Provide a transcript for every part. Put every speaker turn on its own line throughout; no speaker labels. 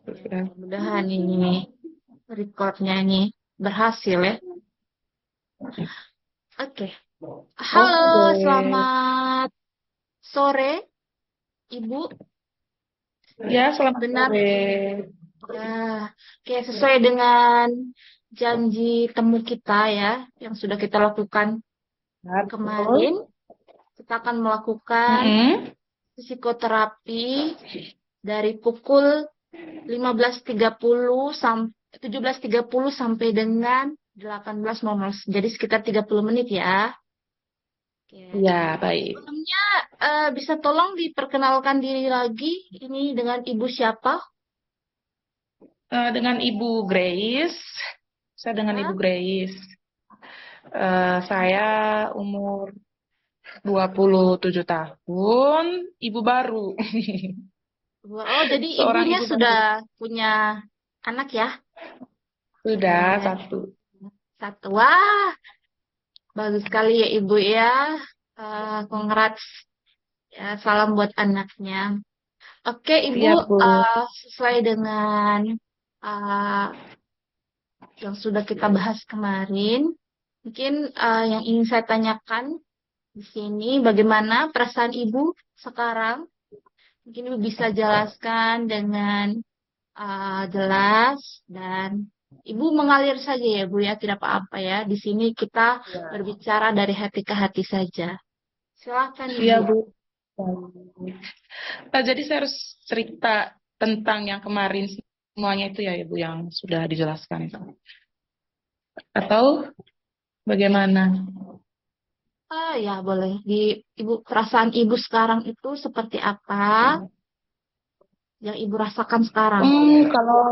Mudah-mudahan ini recordnya ini berhasil ya. Oke. Halo,
Oke,
selamat sore, Ibu.
ya selamat
Benar
sore.
ya. Oke, sesuai dengan janji temu kita ya, yang sudah kita lakukan
Betul.
kemarin, kita akan melakukan
Mm-mm.
psikoterapi dari pukul 15.30 sampai 17.30 sampai dengan 18.00. Jadi sekitar 30 menit ya. Oke.
Ya, baik.
Sebelumnya bisa tolong diperkenalkan diri lagi ini dengan ibu siapa?
Dengan Ibu Grace, saya dengan Ibu
Ya.
Grace. Saya umur 27 tahun, ibu baru.
Oh, jadi
Seorang
ibunya
ibu
sudah
baru.
punya anak ya?
Sudah
Eh,
satu.
satu. Wah, bagus sekali ya ibu ya. Congrats. Ya, salam buat anaknya. Oke, ibu,
Siap, Bu.
sesuai dengan uh, yang sudah kita bahas kemarin, mungkin yang ingin saya tanyakan di sini, bagaimana perasaan ibu sekarang? Mungkin ibu bisa jelaskan dengan jelas dan ibu mengalir saja ya Bu ya, tidak apa-apa ya. Di sini kita
Ya.
berbicara dari hati ke hati saja. Silakan
Iya,
Ibu.
Bu. Baik. Jadi saya harus cerita tentang yang kemarin semuanya itu ya, Ibu, yang sudah dijelaskan itu. Atau bagaimana?
Ya boleh. Di Ibu perasaan Ibu sekarang itu seperti apa yang Ibu rasakan sekarang?
Kalau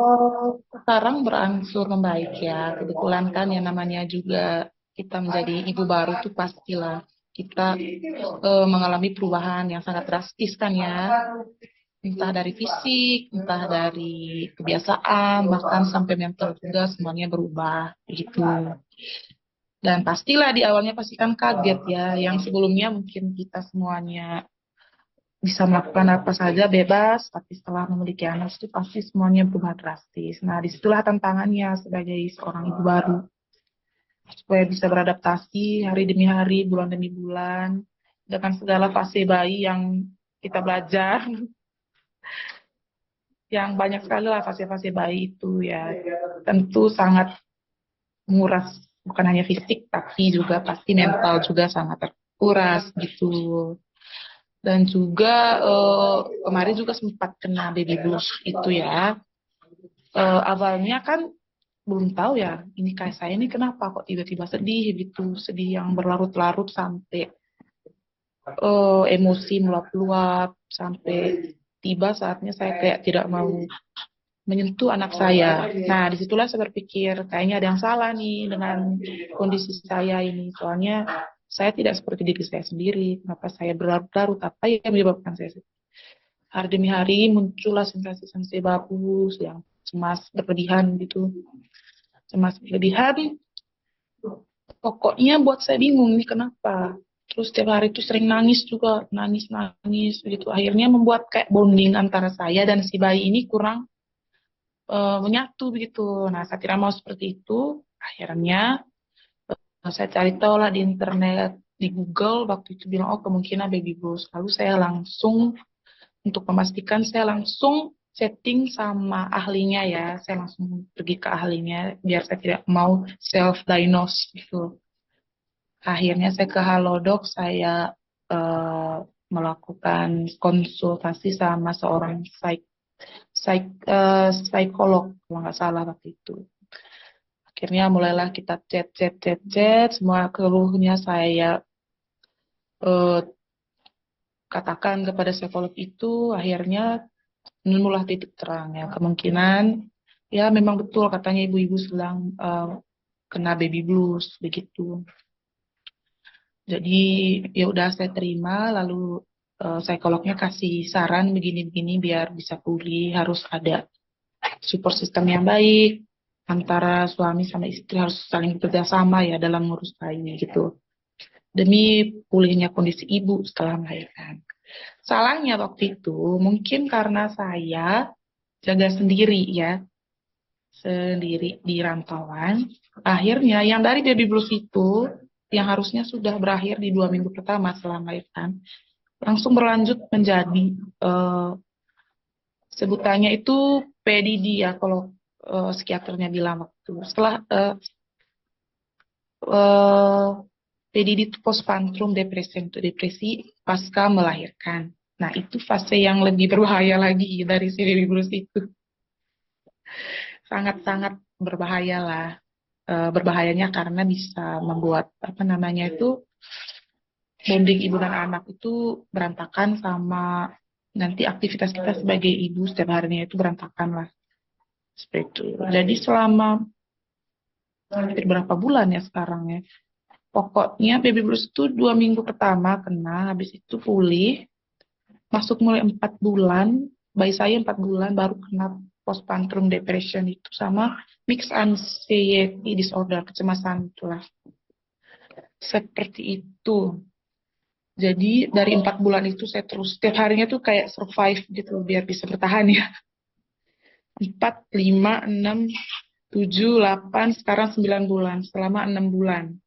sekarang berangsur membaik ya. Kebetulan kan yang namanya juga kita menjadi ibu baru tuh pastilah kita mengalami perubahan yang sangat drastis kan ya. Entah dari fisik, entah dari kebiasaan, bahkan sampai mental juga semuanya berubah gitu. Dan pastilah di awalnya pasti kan kaget ya, yang sebelumnya mungkin kita semuanya bisa melakukan apa saja bebas, tapi setelah memiliki anak itu pasti semuanya berubah drastis. Nah, disitulah tantangannya sebagai seorang ibu baru, supaya bisa beradaptasi hari demi hari, bulan demi bulan, dengan segala fase bayi yang kita belajar, yang banyak sekali lah fase-fase bayi itu ya, tentu sangat menguras, bukan hanya fisik, tapi juga pasti mental juga sangat terkuras gitu. Dan juga kemarin juga sempat kena baby blues itu ya. Awalnya kan belum tahu ya, ini kayak saya ini kenapa kok tiba-tiba sedih gitu, sedih yang berlarut-larut sampai emosi meluap-luap, sampai tiba saatnya saya kayak tidak mau menyentuh anak saya. Nah, disitulah saya berpikir kayaknya ada yang salah nih dengan kondisi saya ini, soalnya saya tidak seperti diri saya sendiri. Kenapa saya berlarut-larut? Apa yang menyebabkan saya sedih? Hari demi hari muncullah sensasi-sensasi bagus yang cemas berlebihan gitu, cemas berlebihan. Pokoknya buat saya bingung nih kenapa. Terus setiap hari itu sering nangis juga, nangis begitu. Akhirnya membuat kayak bonding antara saya dan si bayi ini kurang menyatu begitu. Nah, saya tidak mau seperti itu. Akhirnya saya cari tahu lah di internet, di Google waktu itu bilang oh kemungkinan baby blues. Lalu saya langsung untuk memastikan saya langsung setting sama ahlinya ya. Saya langsung pergi ke ahlinya biar saya tidak mau self diagnose gitu. Akhirnya saya ke Halodoc, saya eh, melakukan konsultasi sama seorang psikolog kalau nggak salah waktu itu. Akhirnya mulailah kita chat, semua keluhnya saya eh, katakan kepada psikolog itu. Akhirnya menemulah titik terang ya, kemungkinan ya memang betul katanya ibu-ibu sedang kena baby blues begitu. Jadi ya udah saya terima, lalu psikolognya kasih saran begini-begini biar bisa pulih harus ada support system yang baik, antara suami sama istri harus saling bekerja sama ya dalam ngurus bayi gitu, demi pulihnya kondisi ibu setelah melahirkan. Salahnya waktu itu mungkin karena saya jaga sendiri ya, sendiri di rantauan. Akhirnya yang dari baby blues itu, yang harusnya sudah berakhir di 2 minggu pertama setelah melahirkan, langsung berlanjut menjadi eh, sebutannya itu PDD ya, kalau psikiaternya bilang waktu setelah eh, PDD itu postpartum depression, itu depresi pasca melahirkan. Nah, itu fase yang lebih berbahaya lagi dari si baby blues itu. Sangat-sangat berbahaya lah. Berbahayanya karena bisa membuat apa namanya itu bonding ibu dan anak itu berantakan, sama nanti aktivitas kita sebagai ibu setiap harinya itu berantakan lah, seperti itu. Jadi selama hampir berapa bulan ya sekarang ya, pokoknya baby blues itu 2 minggu pertama kena, habis itu pulih, masuk mulai 4 bulan, bayi saya 4 bulan baru kena postpartum depression itu sama mixed anxiety disorder, kecemasan itulah, seperti itu. Jadi dari 4 bulan itu saya terus setiap harinya tuh kayak survive gitu biar bisa bertahan ya. 4, 5, 6, 7, 8, sekarang 9 bulan. Selama 6 bulan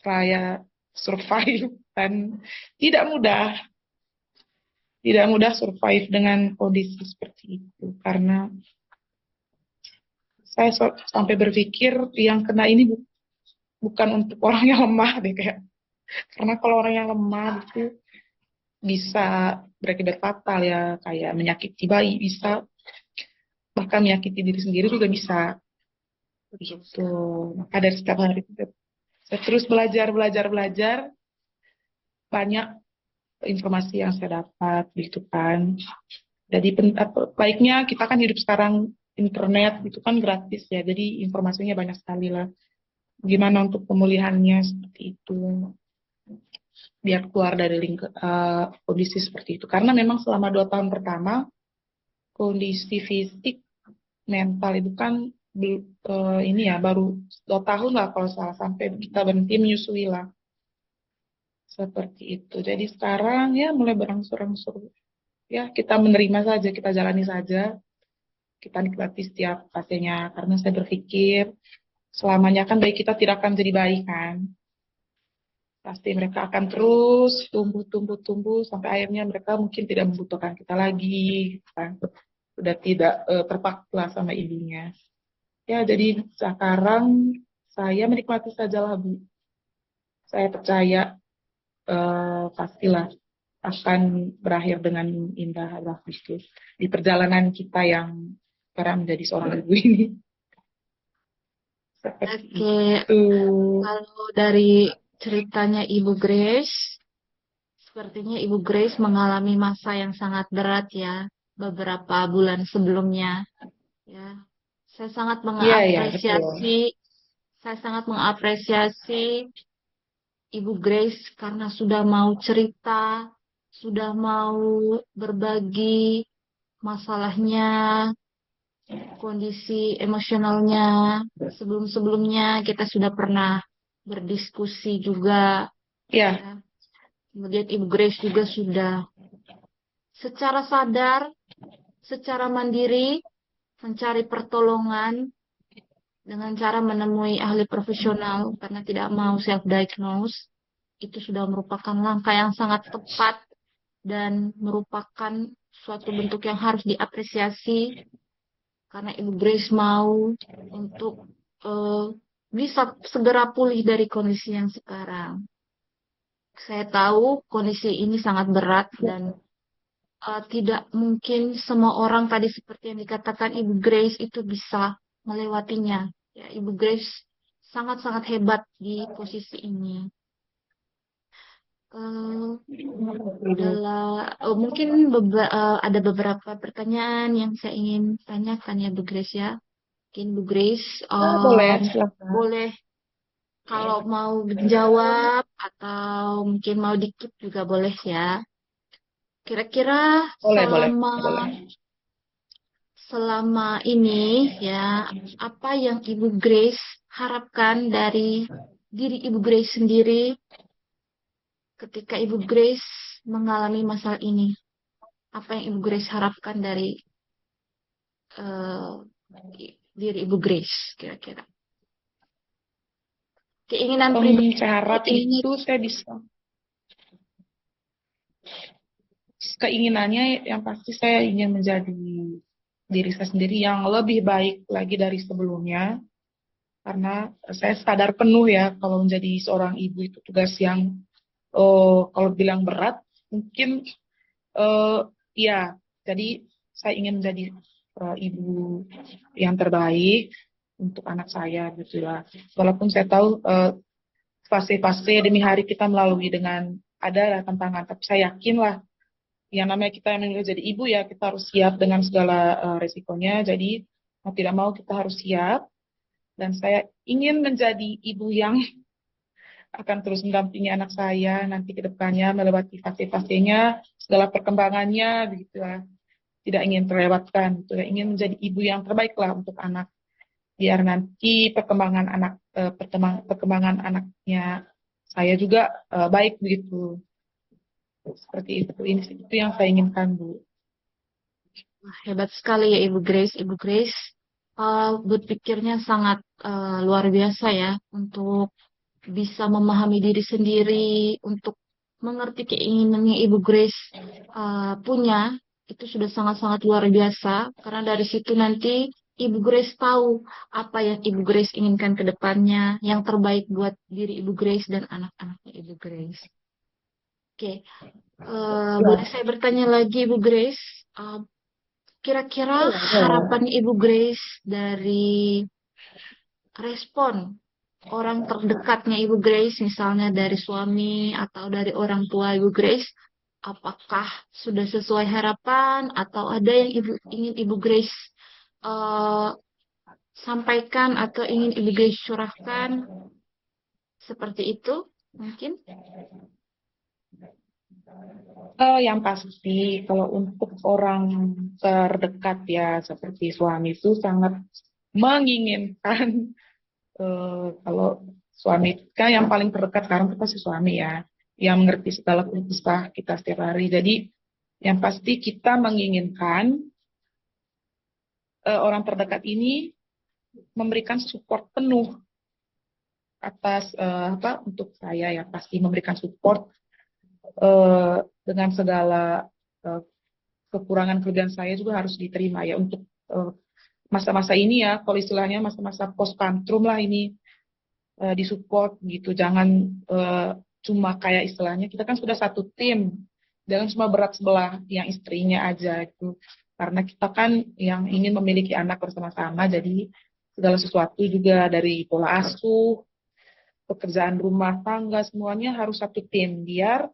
saya survive, dan tidak mudah. Tidak mudah survive dengan kondisi seperti itu. Karena saya sampai berpikir yang kena ini bukan untuk orang yang lemah deh kayak. Karena kalau orang yang lemah itu bisa berakibat fatal ya, kayak menyakiti bayi bisa, bahkan menyakiti diri sendiri juga bisa begitu. Maka dari setiap hari itu saya terus belajar belajar belajar, banyak informasi yang saya dapat gitu kan. Jadi baiknya kita kan hidup sekarang internet itu kan gratis ya, jadi informasinya banyak sekali lah, gimana untuk pemulihannya seperti itu, biar keluar dari kondisi seperti itu. Karena memang selama 2 tahun pertama kondisi fisik mental itu kan ini ya baru 2 tahun lah kalau salah, sampai kita berhenti menyusui lah, seperti itu. Jadi sekarang ya mulai berangsur-angsur ya, kita menerima saja, kita jalani saja, kita nikmati setiap fasenya, karena saya berpikir selamanya kan bayi kita tidak akan jadi bayi kan, pasti mereka akan terus tumbuh tumbuh tumbuh sampai akhirnya mereka mungkin tidak membutuhkan kita lagi kan, sudah tidak terpaku lah sama ibunya. Ya, jadi sekarang saya menikmati saja lah, Bu. Saya percaya pastilah akan berakhir dengan indah lah gitu di perjalanan kita yang sekarang menjadi seorang ibu ini. Seperti
Oke,
itu.
kalau dari ceritanya Ibu Grace, sepertinya Ibu Grace mengalami masa yang sangat berat ya, beberapa bulan sebelumnya. Ya, saya sangat
Iya, iya, betul.
saya sangat mengapresiasi Ibu Grace karena sudah mau cerita, sudah mau berbagi masalahnya, kondisi emosionalnya. Sebelum-sebelumnya kita sudah pernah berdiskusi juga,
Iya,
ya. Kemudian Ibu Grace juga sudah secara sadar, secara mandiri mencari pertolongan dengan cara menemui ahli profesional karena tidak mau self-diagnose. Itu sudah merupakan langkah yang sangat tepat dan merupakan suatu bentuk yang harus diapresiasi karena Ibu Grace mau untuk eh, bisa segera pulih dari kondisi yang sekarang. Saya tahu kondisi ini sangat berat dan tidak mungkin semua orang tadi seperti yang dikatakan Ibu Grace itu bisa melewatinya. Ya, Ibu Grace sangat-sangat hebat di posisi ini. Eh, mungkin ada beberapa pertanyaan yang saya ingin tanyakan ya Bu Grace ya. Mungkin Bu Grace
boleh, silakan.
boleh kalau mau menjawab atau mungkin mau dikit juga boleh ya. Kira-kira
Boleh, boleh,
selama
boleh.
selama ini ya, apa yang Ibu Grace harapkan dari diri Ibu Grace sendiri ketika Ibu Grace mengalami masalah ini? Apa yang Ibu Grace harapkan dari eh, diri Ibu Grace kira-kira? Keinginan pribadi,
Saya harap
ingin
itu saya bisa, keinginannya yang pasti saya ingin menjadi diri saya sendiri yang lebih baik lagi dari sebelumnya, karena saya sadar penuh ya kalau menjadi seorang ibu itu tugas yang, kalau bilang berat mungkin, eh, ya, jadi saya ingin menjadi ibu yang terbaik untuk anak saya gitu ya. Walaupun saya tahu fase-fase demi hari kita melalui dengan ada tantangan, tapi saya yakin lah yang namanya kita yang menjadi ibu ya kita harus siap dengan segala resikonya. Jadi mau tidak mau kita harus siap, dan saya ingin menjadi ibu yang akan terus mendampingi anak saya nanti ke depannya melewati fase-fasenya, segala perkembangannya begitu ya. Tidak ingin terlewatkan gitu ya. Ingin menjadi ibu yang terbaik lah untuk anak, biar nanti perkembangan anaknya saya juga baik begitu. Seperti itu. Ini itu yang saya inginkan, Bu.
hebat sekali ya Ibu Grace. Ibu Grace berpikirnya sangat luar biasa ya untuk bisa memahami diri sendiri, untuk mengerti keinginannya Ibu Grace punya, itu sudah sangat-sangat luar biasa. Karena dari situ nanti Ibu Grace tahu apa yang Ibu Grace inginkan ke depannya, yang terbaik buat diri Ibu Grace dan anak-anaknya Ibu Grace. Oke, boleh saya bertanya lagi Ibu Grace? Eh, Kira-kira harapan Ibu Grace dari respon orang terdekatnya Ibu Grace, misalnya dari suami atau dari orang tua Ibu Grace, apakah sudah sesuai harapan atau ada yang ingin Ibu Grace eh, sampaikan atau ingin Ibu Grace curahkan seperti itu mungkin?
Yang pasti kalau untuk orang terdekat ya seperti suami itu sangat menginginkan, kalau suami kan yang paling terdekat sekarang itu pasti suami ya, yang mengerti segala keluh kesah kita setiap hari. Jadi yang pasti kita menginginkan orang terdekat ini memberikan support penuh atas untuk saya ya, pasti memberikan support dengan segala eh, kekurangan kerjaan saya juga harus diterima ya untuk eh, masa-masa ini ya, kalau istilahnya masa-masa postpartum lah ini, disupport gitu. Jangan eh, cuma kayak istilahnya kita kan sudah satu tim, jangan cuma berat sebelah yang istrinya aja itu. Karena kita kan yang ingin memiliki anak bersama-sama, jadi segala sesuatu juga dari pola asuh, pekerjaan rumah tangga semuanya harus satu tim biar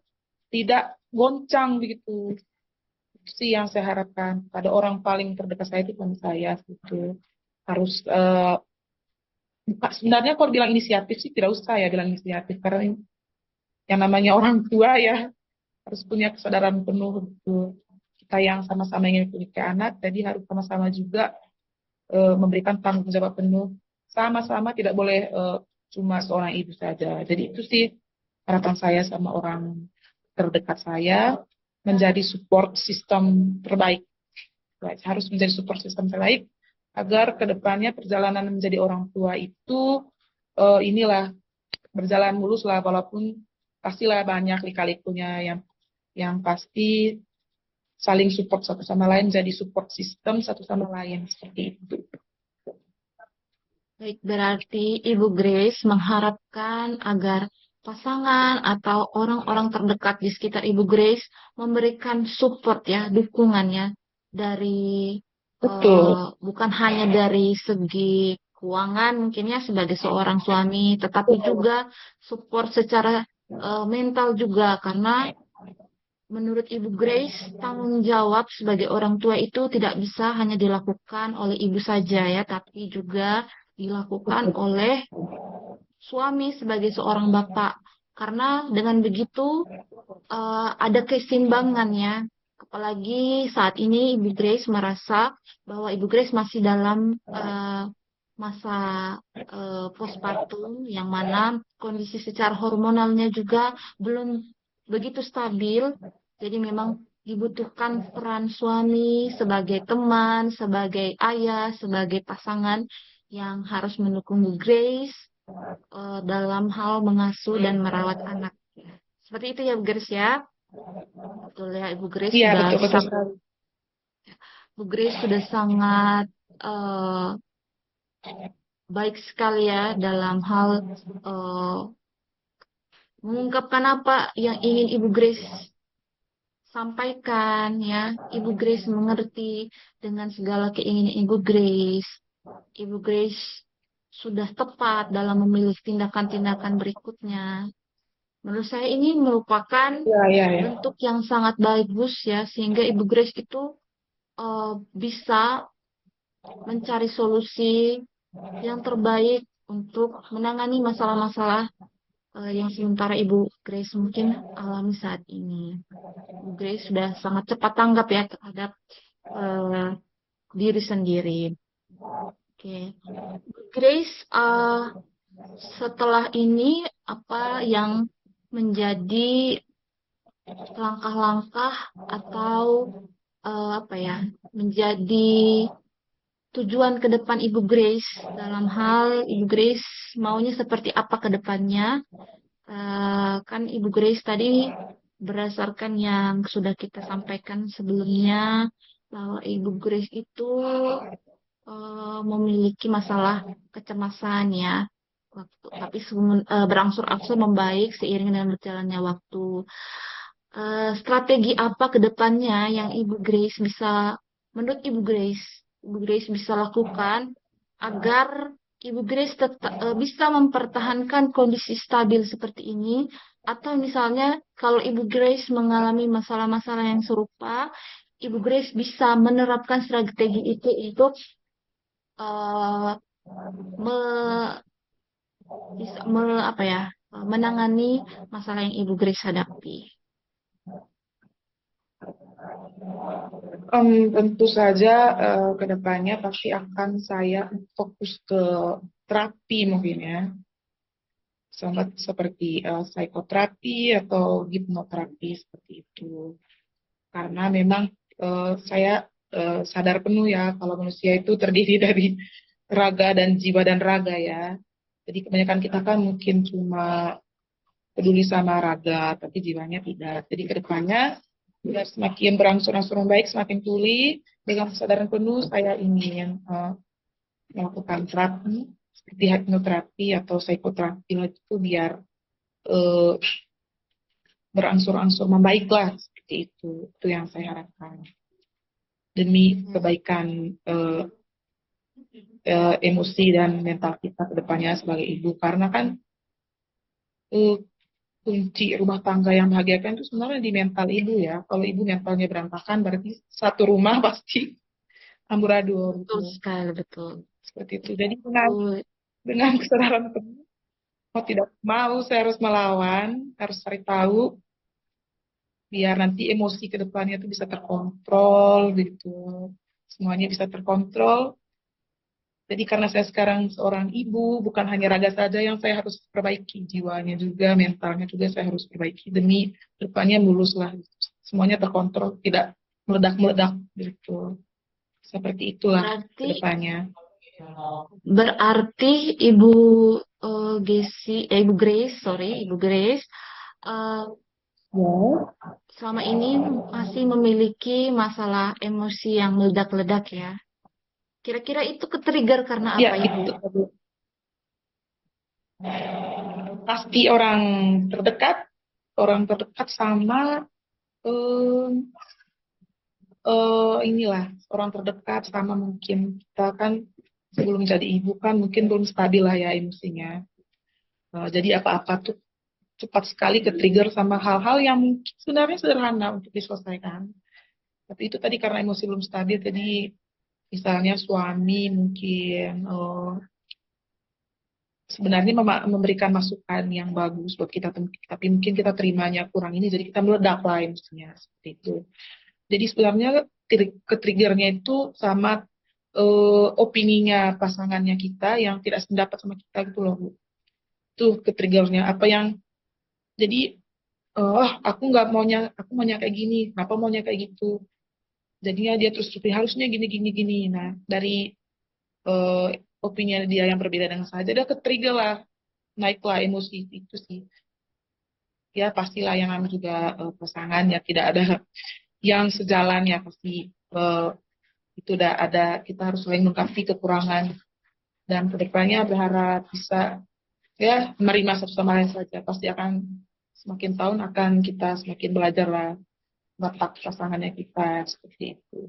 tidak goncang begitu. Itu sih yang saya harapkan pada orang paling terdekat saya itu suami saya gitu. Harus sebenarnya kalau bilang inisiatif sih tidak usah ya bilang inisiatif, karena yang namanya orang tua ya harus punya kesadaran penuh gitu. Kita yang sama-sama ingin punya anak, jadi harus sama-sama juga memberikan tanggung jawab penuh. Sama-sama tidak boleh cuma seorang ibu saja. Jadi itu sih harapan saya sama orang terdekat saya, menjadi support sistem terbaik. Harus menjadi support sistem terbaik agar kedepannya perjalanan menjadi orang tua itu inilah berjalan mulus lah, walaupun pastilah banyak lika-likunya, yang pasti saling support satu sama lain, jadi support sistem satu sama lain seperti itu.
Baik, berarti Ibu Grace mengharapkan agar pasangan atau orang-orang terdekat di sekitar Ibu Grace memberikan support ya, dukungannya dari
Betul,
bukan hanya dari segi keuangan mungkin ya sebagai seorang suami, tetapi juga support secara mental juga karena menurut Ibu Grace, tanggung jawab sebagai orang tua itu tidak bisa hanya dilakukan oleh ibu saja ya, tapi juga dilakukan oleh suami sebagai seorang bapak. Karena dengan begitu ada keseimbangannya. Apalagi saat ini Ibu Grace merasa bahwa Ibu Grace masih dalam masa postpartum yang mana kondisi secara hormonalnya juga belum begitu stabil Jadi memang dibutuhkan peran suami sebagai teman, sebagai ayah, sebagai pasangan yang harus mendukung Bu Grace dalam hal mengasuh dan merawat anak. Seperti itu ya Bu Grace ya. Betul ya Ibu Grace
Iya,
sudah
betul-betul
sangat
sekali.
Bu Grace sudah sangat eh, baik sekali ya dalam hal eh, mengungkapkan apa yang ingin Ibu Grace sampaikan ya. Ibu Grace mengerti dengan segala keinginan Ibu Grace. Ibu Grace sudah tepat dalam memilih tindakan-tindakan berikutnya. Menurut saya ini merupakan
Iya, iya, iya.
bentuk yang sangat bagus ya, sehingga Ibu Grace itu bisa mencari solusi yang terbaik untuk menangani masalah-masalah yang sementara Ibu Grace mungkin alami saat ini. Ibu Grace sudah sangat cepat tanggap ya terhadap eh, diri sendiri. Oke, Grace, setelah ini apa yang menjadi langkah-langkah atau apa ya, menjadi tujuan ke depan Ibu Grace dalam hal Ibu Grace maunya seperti apa ke depannya? Kan Ibu Grace tadi berdasarkan yang sudah kita sampaikan sebelumnya bahwa Ibu Grace itu memiliki masalah kecemasan ya waktu tapi berangsur-angsur membaik seiring dengan berjalannya waktu. Strategi apa ke depannya yang menurut Ibu Grace bisa lakukan agar Ibu Grace tetap bisa mempertahankan kondisi stabil seperti ini, atau misalnya kalau Ibu Grace mengalami masalah-masalah yang serupa, Ibu Grace bisa menerapkan strategi itu untuk eh, me- apa ya, menangani masalah yang Ibu Grace hadapi.
Tentu saja ke depannya pasti akan saya fokus ke terapi mungkin ya, seperti psikoterapi atau hipnoterapi seperti itu. Karena memang saya sadar penuh ya kalau manusia itu terdiri dari raga dan jiwa dan raga ya. Jadi kebanyakan kita kan mungkin cuma peduli sama raga, tapi jiwanya tidak. Jadi kedepannya biar semakin berangsur-angsur membaik, semakin pulih, dengan kesadaran penuh saya ingin melakukan terapi seperti hipnoterapi atau psikoterapi itu biar eh, berangsur-angsur membaiklah seperti itu. Itu yang saya harapkan demi kebaikan emosi dan mental kita ke depannya sebagai ibu. Karena kan eh, kunci rumah tangga yang membahagiakan itu sebenarnya di mental ibu ya. Kalau ibu mentalnya berantakan berarti satu rumah pasti amburadul gitu.
Betul sekali, betul.
Seperti itu. Jadi dengan kesadaran penuh, mau tidak mau saya harus melawan, harus cari tahu biar nanti emosi ke depannya itu bisa terkontrol gitu. Semuanya bisa terkontrol. Jadi karena saya sekarang seorang ibu, bukan hanya raga saja yang saya harus perbaiki, jiwanya juga, mentalnya juga saya harus perbaiki demi depannya mulus lah. Semuanya terkontrol, tidak meledak-meledak gitu. Seperti itulah ke
Berarti
depannya.
berarti Ibu Ibu Grace, sorry, Ibu Grace, eh,
Ya,
selama ini masih memiliki masalah emosi yang meledak-ledak ya. Kira-kira itu ke-trigger karena
ya
apa, Ibu?
itu pasti orang terdekat sama eh, inilah orang terdekat sama mungkin kita kan sebelum jadi ibu kan mungkin belum stabil lah ya emosinya. Jadi apa-apa tuh cepat sekali ke trigger sama hal-hal yang mungkin sebenarnya sederhana untuk diselesaikan. Tapi itu tadi karena emosi belum stabil, jadi misalnya suami mungkin sebenarnya memberikan masukan yang bagus buat kita, tapi mungkin kita terimanya kurang ini, jadi kita meledak lah emosinya seperti itu. Jadi sebenarnya ke-triggernya itu sama opininya pasangannya kita yang tidak sependapat sama kita gitu loh Bu. Itu ke-triggernya apa yang jadi oh aku maunya kayak gini, kenapa maunya kayak gitu. Jadinya dia terus harusnya gini gini gini. Nah, dari eh, opini dia yang berbeda dengan saya, dia ke-trigger lah, naiklah emosi itu sih. Ya pastilah yang namanya juga pasangan ya tidak ada yang sejalan ya pasti eh, itu udah ada, kita harus saling melengkapi kekurangan dan kedepannya berharap bisa ya menerima satu sama lain saja. Pasti akan semakin tahun akan kita semakin belajar lah watak pasangannya kita seperti itu.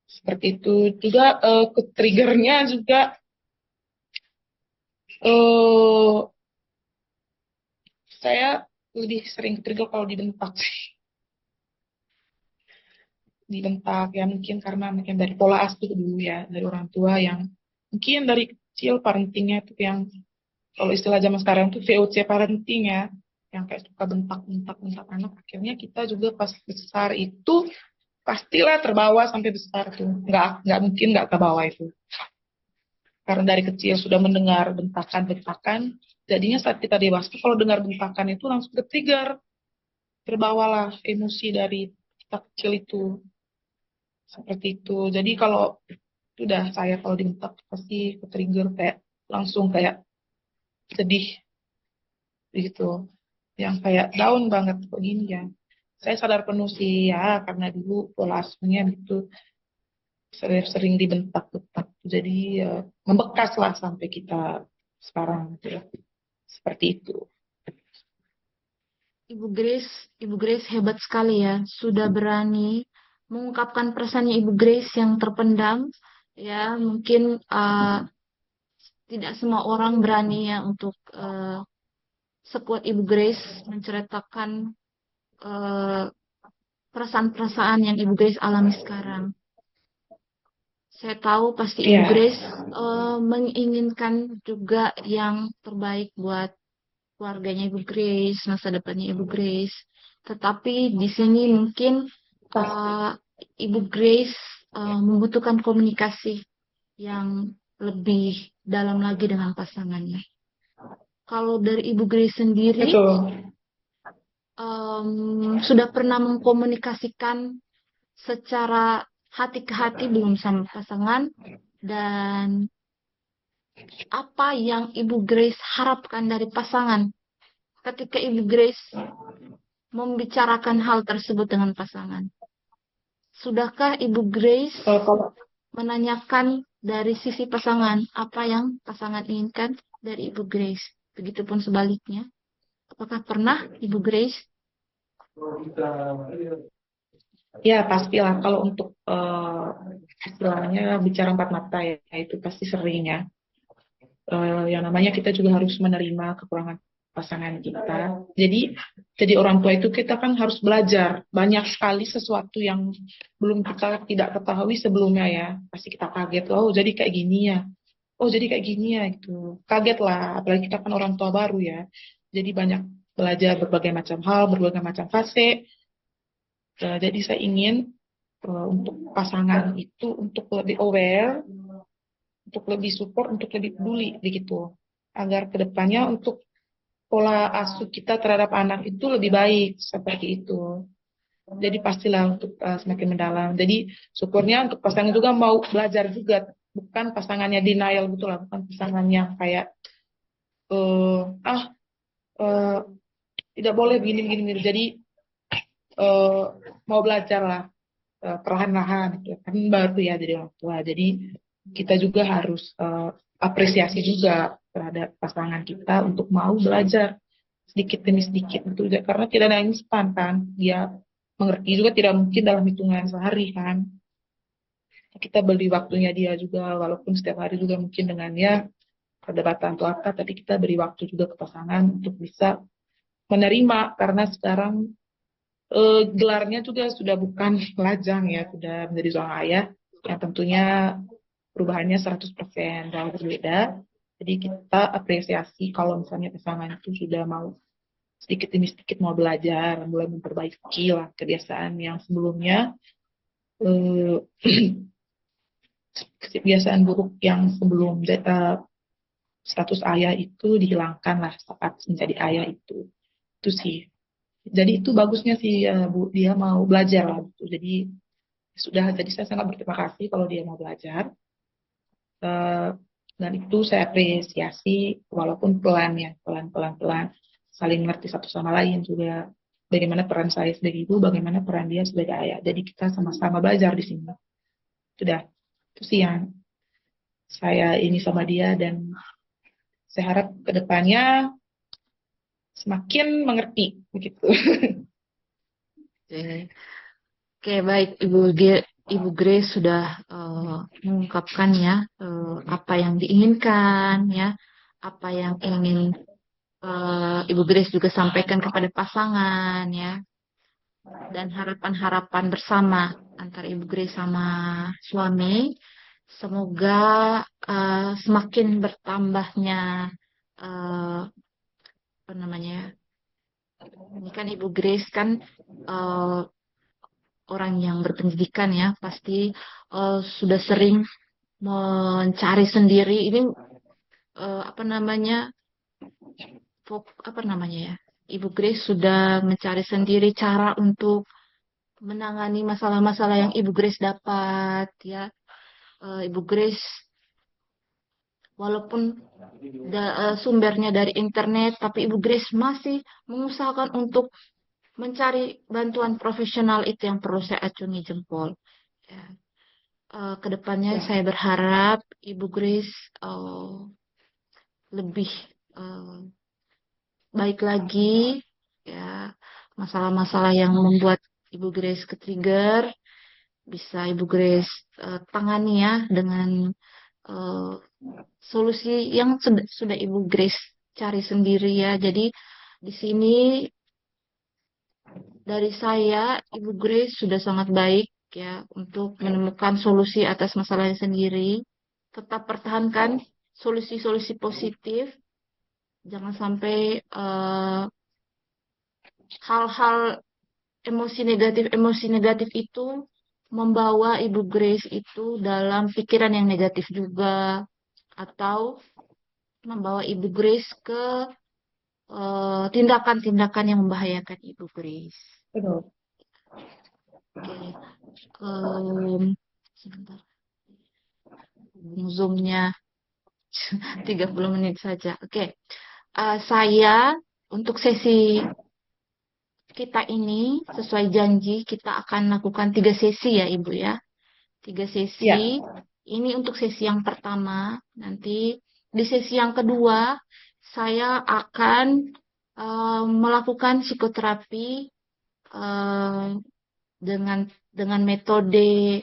Seperti itu juga ke triggernya juga eh saya lebih sering trigger kalau dibentak sih. Dibentak ya mungkin karena mungkin dari pola asuh dulu ya dari orang tua yang mungkin dari kecil parentingnya itu yang kalau istilah zaman sekarang tuh VOC parenting ya yang kayak suka bentak anak akhirnya kita juga pas besar itu pastilah terbawa sampai besar tuh nggak mungkin nggak terbawa itu karena dari kecil sudah mendengar bentakan-bentakan jadinya saat kita dewasa kalau dengar bentakan itu langsung ke-trigger terbawalah emosi dari kita kecil itu seperti itu jadi kalau sudah saya kalau dibentak pasti ke-trigger kayak langsung kayak sedih gitu yang kayak down banget kok gini ya saya sadar penuh sih ya karena dulu pola asuhnya gitu sering dibentak-bentak jadi ya, membekas lah sampai kita sekarang gitu ya seperti itu.
Ibu Grace, Ibu Grace hebat sekali ya, sudah berani mengungkapkan perasaannya Ibu Grace yang terpendam. Ya, mungkin tidak semua orang berani ya untuk sekuat Ibu Grace menceritakan eh, perasaan-perasaan yang Ibu Grace alami sekarang. Saya tahu pasti Ibu
Iya,
Grace menginginkan juga yang terbaik buat keluarganya Ibu Grace, masa depannya Ibu Grace. Tetapi di sini mungkin
pasti.
uh, Ibu Grace membutuhkan komunikasi yang lebih dalam lagi dengan pasangannya. Kalau dari Ibu Grace sendiri,
Betul.
sudah pernah mengkomunikasikan secara hati ke hati belum sama pasangan dan apa yang Ibu Grace harapkan dari pasangan ketika Ibu Grace membicarakan hal tersebut dengan pasangan. Sudahkah Ibu Grace
Kalau
menanyakan dari sisi pasangan apa yang pasangan inginkan dari Ibu Grace? Begitupun sebaliknya. Apakah pernah Ibu Grace?
ya pastilah kalau untuk istilahnya bicara empat mata ya itu pasti sering ya. Yang namanya kita juga harus menerima kekurangan pasangan kita. Jadi orang tua itu kita kan harus belajar banyak sekali sesuatu yang belum kita tidak ketahui sebelumnya ya. Pasti kita kaget, oh jadi kayak gini ya. Oh jadi kayak gini ya gitu. Kaget lah, apalagi kita kan orang tua baru ya. Jadi banyak belajar berbagai macam hal, berbagai macam fase. Jadi saya ingin untuk pasangan itu untuk lebih aware, untuk lebih support, untuk lebih peduli begitu. Agar kedepannya untuk pola asuh kita terhadap anak itu lebih baik seperti itu. Jadi pastilah untuk semakin mendalam. Jadi syukurnya untuk pasangan juga mau belajar juga, bukan pasangannya denial gitu lah, bukan pasangan yang kayak eh ah eh, tidak boleh begini begini. Begini. Jadi eh, mau belajar lah perlahan-lahan gitu. Kan baru ya jadi orang tua. Jadi kita juga harus apresiasi juga terhadap pasangan kita untuk mau belajar sedikit demi sedikit itu karena tidak ada yang instan kan dia mengerti juga tidak mungkin dalam hitungan sehari kan kita beri waktunya dia juga walaupun setiap hari juga mungkin dengan ya perdebatan atau apa tapi kita beri waktu juga ke pasangan untuk bisa menerima karena sekarang gelarnya juga sudah bukan lajang ya sudah menjadi seorang ayah yang tentunya perubahannya 100% jauh berbeda jadi kita apresiasi kalau misalnya pasangan itu sudah mau sedikit demi sedikit mau belajar, mulai memperbaiki lah kebiasaan yang sebelumnya, eh, kebiasaan buruk yang sebelum status ayah itu dihilangkan lah saat menjadi ayah itu sih. Jadi itu bagusnya sih Bu, dia mau belajar lah gitu. Jadi saya sangat berterima kasih kalau dia mau belajar. Eh, dan itu saya apresiasi walaupun pelan ya, pelan saling mengerti satu sama lain juga. Bagaimana peran saya sebagai ibu, bagaimana peran dia sebagai ayah. Jadi kita sama-sama belajar di sini. Sudah, itu sih yang saya ini sama dia dan saya harap ke depannya semakin mengerti begitu.
Oke, Oke, baik Ibu Grace sudah mengungkapkan ya apa yang diinginkan ya, apa yang ingin Ibu Grace juga sampaikan kepada pasangan ya, dan harapan-harapan bersama antara Ibu Grace sama suami. Semoga semakin bertambahnya eh, apa namanya? Ini kan Ibu Grace kan eh, orang yang berpendidikan ya, pasti sudah sering mencari sendiri. Ini apa namanya? Apa namanya ya? Ibu Grace sudah mencari sendiri cara untuk menangani masalah-masalah yang Ibu Grace dapat ya. Ibu Grace walaupun sumbernya dari internet, tapi Ibu Grace masih mengusahakan untuk mencari bantuan profesional. Itu yang perlu saya acungi jempol. Ya. Kedepannya saya berharap Ibu Grace lebih eh, baik lagi ya, masalah-masalah yang membuat Ibu Grace ke-trigger bisa Ibu Grace tangani ya dengan eh, solusi yang sudah Ibu Grace cari sendiri ya. Jadi di sini dari saya Ibu Grace sudah sangat baik ya untuk menemukan solusi atas masalahnya sendiri. Tetap pertahankan solusi-solusi positif. Jangan sampai hal-hal emosi negatif itu membawa Ibu Grace itu dalam pikiran yang negatif juga, atau membawa Ibu Grace ke tindakan-tindakan yang membahayakan Ibu Grace.
Betul.
Oke, sebentar. Zoom-nya 30 menit saja. Oke, saya untuk sesi kita ini sesuai janji kita akan lakukan 3 sesi ya Ibu ya. 3 sesi.
Ya,
Ini untuk sesi yang pertama. Nanti di sesi yang kedua saya akan melakukan psikoterapi eh, dengan metode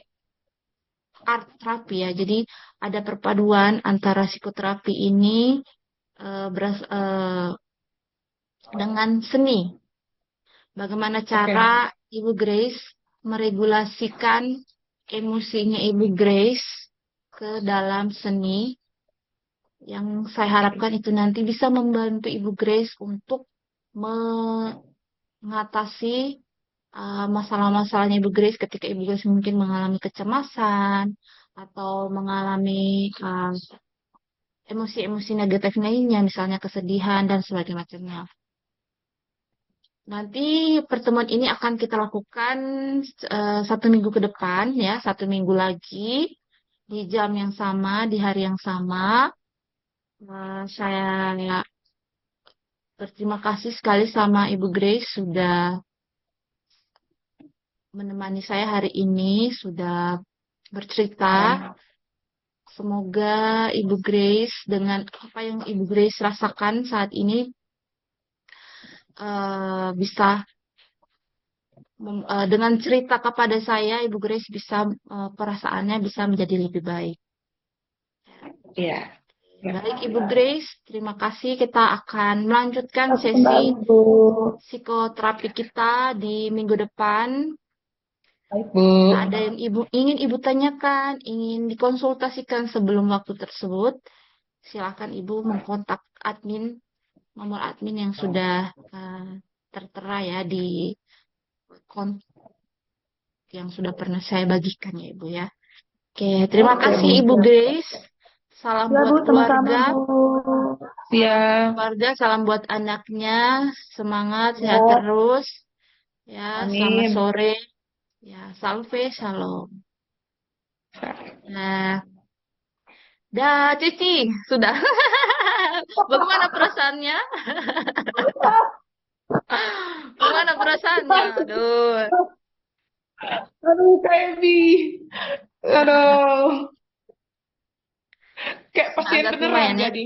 art terapi ya. Jadi ada perpaduan antara psikoterapi ini dengan seni. Bagaimana
oke.
cara Ibu Grace meregulasikan emosinya Ibu Grace ke dalam seni, yang saya harapkan itu nanti bisa membantu Ibu Grace untuk mengatasi masalah-masalahnya Ibu Grace ketika Ibu Grace mungkin mengalami kecemasan atau mengalami emosi-emosi negatif lainnya, misalnya kesedihan dan sebagainya. Nanti pertemuan ini akan kita lakukan 1 minggu ke depan ya, 1 minggu lagi di jam yang sama, di hari yang sama. Saya berterima kasih sekali sama Ibu Grace sudah menemani saya hari ini, sudah bercerita. Semoga Ibu Grace dengan apa yang Ibu Grace rasakan saat ini bisa dengan cerita kepada saya, Ibu Grace bisa perasaannya bisa menjadi lebih baik.
Iya. Ya.
Baik, Ibu Grace, terima kasih. Kita akan melanjutkan
Oke, Mbak
sesi
Bu.
psikoterapi kita di minggu depan.
Baik, Bu.
Ada yang ingin Ibu tanyakan, ingin dikonsultasikan sebelum waktu tersebut, silakan Ibu mengkontak nomor admin yang sudah tertera ya di kontak yang sudah pernah saya bagikan ya Ibu ya. Oke, terima
Oke, Bu.
kasih Ibu Grace. Salam
Ya, Bu,
buat
sama-sama,
keluarga.
Bu.
Salam buat
Siap.
keluarga, salam buat anaknya. Semangat, sehat
Ya,
terus. Ya, selamat
amin.
sore. Ya, salve, shalom. Nah, dah, Cici, sudah. Bagaimana perasaannya? Bagaimana perasaannya? Aduh,
Aduh, Kak Ebi. Aduh, kayak pasien
agak
beneran
lumayan ya.
jadi.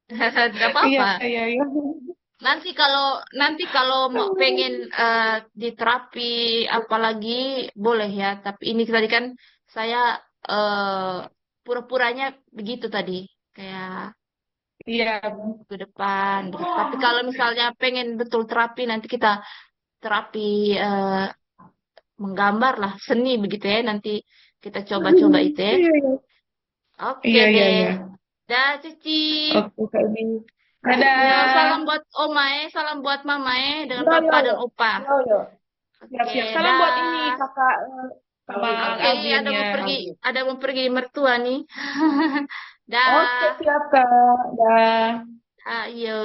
Tidak
Iya,
apa-apa.
iya, iya.
Nanti kalau mau pengen di terapi apalagi boleh ya. Tapi ini tadi kan saya pura-puranya begitu tadi, kayak
Iya.
ke depan. Tapi kalau misalnya pengen betul terapi, nanti kita terapi menggambar lah, seni begitu ya. Nanti kita coba-coba itu ya.
Iya, iya.
Oke
Iya, iya,
deh.
iya.
Dah, Cici.
Oke, Kak Ebi.
Ya,
Dadah.
salam buat Omae, salam buat Mamae dengan
Yo, yo,
Papa dan
yo.
Opa.
Yo, yo. Siap,
Oke,
siap. Salam buat ini,
dah.
kakak sama
Oke,
Alvin
ada
ya.
mau pergi, ada mau pergi mertua nih.
Oke,
Dah.
siap, Kak. Dah.
Ayo.